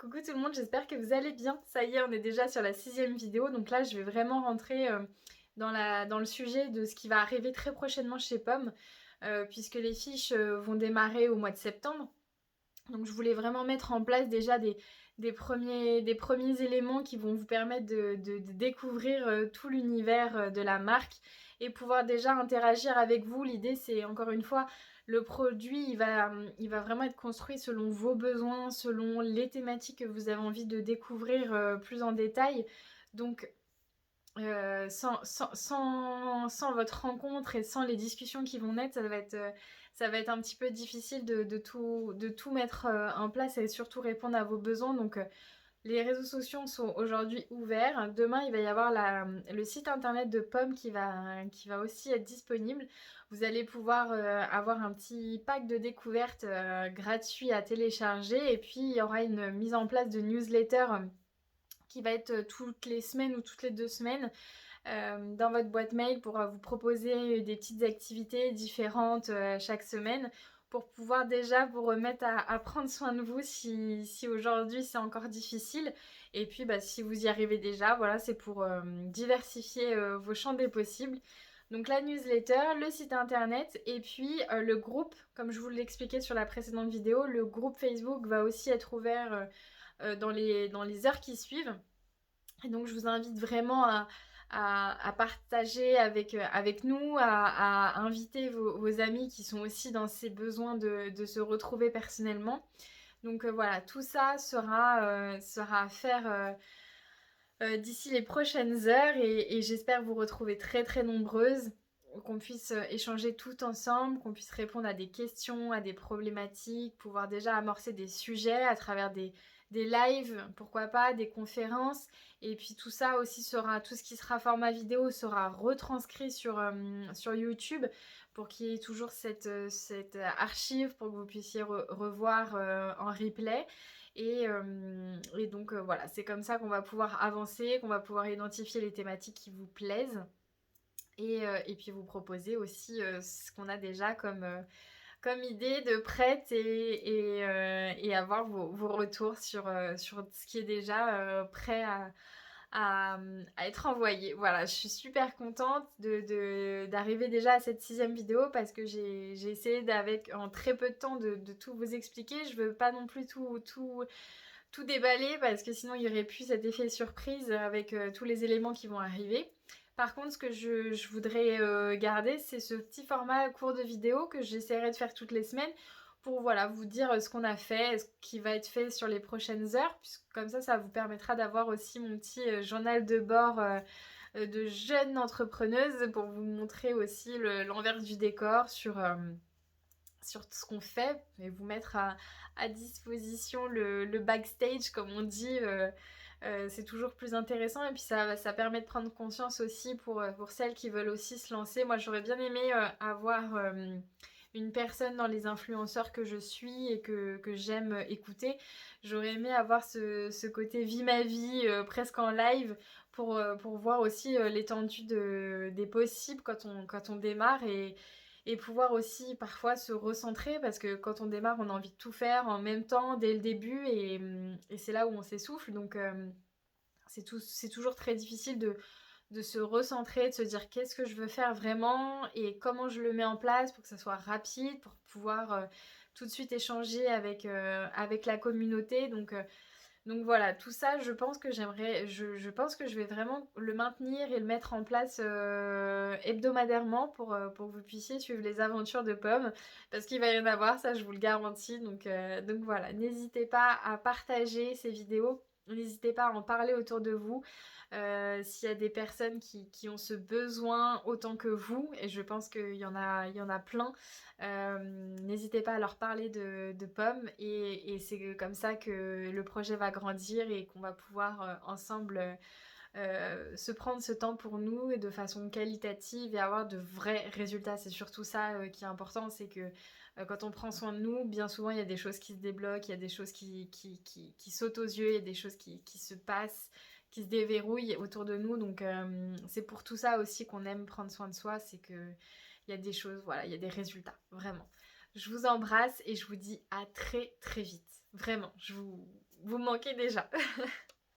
Coucou tout le monde, j'espère que vous allez bien. Ça y est, on est déjà sur la 6e vidéo, donc là je vais vraiment rentrer dans le sujet de ce qui va arriver très prochainement chez Pomme, puisque les fiches vont démarrer au mois de septembre. Donc je voulais vraiment mettre en place déjà des premiers éléments qui vont vous permettre de découvrir tout l'univers de la marque et pouvoir déjà interagir avec vous. L'idée c'est encore une fois, le produit il va vraiment être construit selon vos besoins, selon les thématiques que vous avez envie de découvrir plus en détail. Donc sans votre rencontre et sans les discussions qui vont naître, ça va être un petit peu difficile de tout mettre en place et surtout répondre à vos besoins. Donc les réseaux sociaux sont aujourd'hui ouverts. Demain, il va y avoir le site internet de Pomme qui va aussi être disponible. Vous allez pouvoir avoir un petit pack de découvertes gratuit à télécharger. Et puis, il y aura une mise en place de newsletter qui va être toutes les semaines ou toutes les 2 semaines dans votre boîte mail pour vous proposer des petites activités différentes chaque semaine pour pouvoir déjà vous remettre à prendre soin de vous si aujourd'hui c'est encore difficile. Et puis si vous y arrivez déjà, voilà, c'est pour diversifier vos champs des possibles. Donc la newsletter, le site internet et puis le groupe, comme je vous l'expliquais sur la précédente vidéo, le groupe Facebook va aussi être ouvert dans les heures qui suivent. Et donc je vous invite vraiment à partager avec nous, à inviter vos amis qui sont aussi dans ces besoins de se retrouver personnellement. Donc voilà, tout ça sera à faire d'ici les prochaines heures et j'espère vous retrouver très très nombreuses, qu'on puisse échanger tout ensemble, qu'on puisse répondre à des questions, à des problématiques, pouvoir déjà amorcer des sujets à travers des lives, pourquoi pas, des conférences. Et puis tout ça aussi tout ce qui sera format vidéo sera retranscrit sur YouTube pour qu'il y ait toujours cette archive pour que vous puissiez revoir en replay. Et donc voilà, c'est comme ça qu'on va pouvoir avancer, qu'on va pouvoir identifier les thématiques qui vous plaisent et puis vous proposer aussi ce qu'on a déjà comme idée de prête et avoir vos retours sur ce qui est déjà prêt à être envoyé. Voilà, je suis super contente d'arriver déjà à cette 6e vidéo parce que j'ai essayé en très peu de temps de tout vous expliquer. Je veux pas non plus tout déballer parce que sinon il y aurait plus cet effet surprise avec tous les éléments qui vont arriver. Par contre, ce que je voudrais garder, c'est ce petit format court de vidéo que j'essaierai de faire toutes les semaines pour voilà, vous dire ce qu'on a fait, ce qui va être fait sur les prochaines heures, puisque comme ça vous permettra d'avoir aussi mon petit journal de bord de jeune entrepreneuse pour vous montrer aussi l'envers du décor sur ce qu'on fait et vous mettre à disposition le backstage comme on dit. C'est toujours plus intéressant et puis ça permet de prendre conscience aussi pour celles qui veulent aussi se lancer. Moi j'aurais bien aimé avoir une personne dans les influenceurs que je suis et que j'aime écouter. J'aurais aimé avoir ce côté vie ma vie presque en live pour voir aussi l'étendue des possibles quand on démarre et pouvoir aussi parfois se recentrer parce que quand on démarre on a envie de tout faire en même temps dès le début et c'est là où on s'essouffle. Donc c'est toujours très difficile de se recentrer, de se dire qu'est-ce que je veux faire vraiment et comment je le mets en place pour que ça soit rapide, pour pouvoir tout de suite échanger avec la communauté. Donc voilà, tout ça, je pense que je pense que je vais vraiment le maintenir et le mettre en place hebdomadairement pour que vous puissiez suivre les aventures de Pomme, parce qu'il va y en avoir, ça je vous le garantis. Donc voilà, n'hésitez pas à partager ces vidéos, n'hésitez pas à en parler autour de vous, s'il y a des personnes qui ont ce besoin autant que vous, et je pense qu'il y en a plein. N'hésitez pas à leur parler de Pomme et c'est comme ça que le projet va grandir et qu'on va pouvoir ensemble se prendre ce temps pour nous et de façon qualitative et avoir de vrais résultats. C'est surtout ça qui est important, c'est que quand on prend soin de nous, bien souvent il y a des choses qui se débloquent, il y a des choses qui sautent aux yeux, il y a des choses qui se passent, qui se déverrouillent autour de nous. Donc c'est pour tout ça aussi qu'on aime prendre soin de soi, c'est que il y a des choses, voilà, il y a des résultats, vraiment. Je vous embrasse et je vous dis à très très vite. Vraiment, vous me manquez déjà.